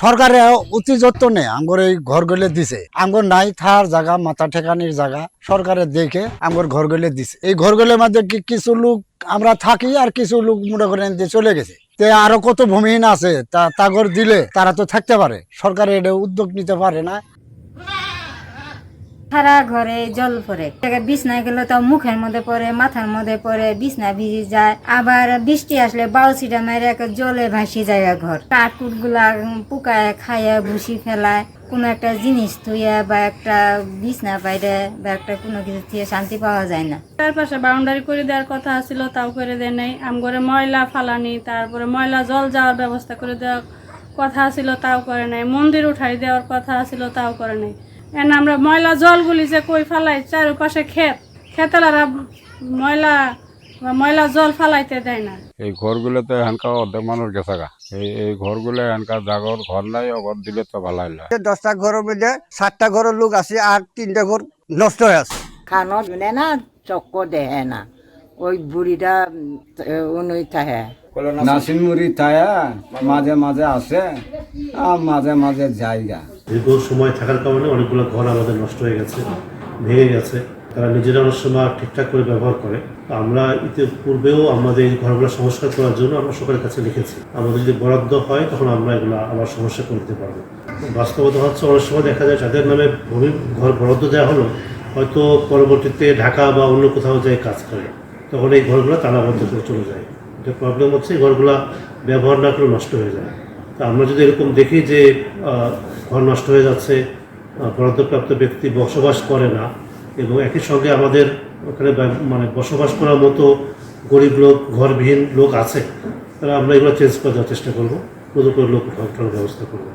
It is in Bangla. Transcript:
সরকারে অতি যত্ন নেই আমগর এই ঘরগুলো দিছে, আমগর নাই থার জায়গা মাথা ঠেকানির জায়গা সরকারে দেখে আমগর ঘরগুলো দিছে। এই ঘরগুলোর মধ্যে কিছু লোক আমরা থাকি আর কিছু লোক মনে করেন যে চলে গেছে। আরো কত ভূমিহীন আছে তা ঘর দিলে তারা তো থাকতে পারে, সরকারে এটা উদ্যোগ নিতে পারে না। সারা ঘরে জল পড়ে, বিছনায় গেলে তাও মুখের মধ্যে পড়ে, মাথার মধ্যে পড়ে, বিছনা ভিজে যায়। আবার বৃষ্টি আসলে বাউসিটা মেরে জলে ভাসি যায় ঘর। কাঠকুট গুলা পোকায় খাইয়া ভুসি ফেলায়, কোনো একটা জিনিস থুইয়া বা একটা বিছনা বাইরে বা একটা কোনো কিছু থুয়ে শান্তি পাওয়া যায় না। তার পাশে বাউন্ডারি করে দেওয়ার কথা ছিল, তাও করে দেয় নাই। আমঘরে ময়লা ফালানি, তারপরে ময়লা জল যাওয়ার ব্যবস্থা করে দেওয়ার কথা ছিল, তাও করে নাই। মন্দির উঠাই দেওয়ার কথা ছিল, তাও করে নাই। এখন আমরা ময়লা জলগুলি যে কই ফালাই, চারপাশে খেতেলারা ময়লা জল ফালাইতে দেয় না। এই ঘরগুলোতে এখানকার অর্ধেক মানুষ গেছে গা। এই ঘরগুলো এখানকার জাগর ঘর নাই, ঘর দিলে তো ভালো হইলো। 10টা ঘরের মধ্যে 7টা ঘরের লোক আছে আর 3টা ঘর নষ্ট হয়ে আছে। খানো শুনে না, চক্ক দেহে না, ওই বুড়িটা উনুই থাকে। নাসিম মুড়ি থায়া মাঝে মাঝে আসে আর মাঝে মাঝে জায়গা। দীর্ঘ সময় থাকার কারণে অনেকগুলো ঘর আমাদের নষ্ট হয়ে গেছে, ভেঙে গেছে। তারা নিজেরা অনেক সময় ঠিকঠাক করে ব্যবহার করে। আমরা ইতিপূর্বেও আমাদের এই ঘরগুলো সংস্কার করার জন্য আমরা সরকারের কাছে লিখেছি। আমাদের যদি বরাদ্দ হয় তখন আমরা এগুলো আবার সমস্যা করতে পারবো। বাস্তবতা হচ্ছে অনেক সময় দেখা যায় যাদের নামে ঘর বরাদ্দ দেওয়া হলো, হয়তো পরবর্তীতে ঢাকা বা অন্য কোথাও যায় কাজ করে, তখন এই ঘরগুলো তালাবদ্ধ করে চলে যায়। এটা প্রবলেম হচ্ছে এই ঘরগুলো ব্যবহার না করে নষ্ট হয়ে যায়। তা আমরা যদি এরকম দেখি যে ঘর নষ্ট হয়ে যাচ্ছে, বরাদ্দপ্রাপ্ত ব্যক্তি বসবাস করে না, এবং একই সঙ্গে আমাদের ওখানে মানে বসবাস করার মতো গরিব লোক, ঘরবিহীন লোক আছে, তাহলে আমরা এগুলো চেঞ্জ করে দেওয়ার চেষ্টা করবো, নতুন করে লোক ঘর ব্যবস্থা করবো।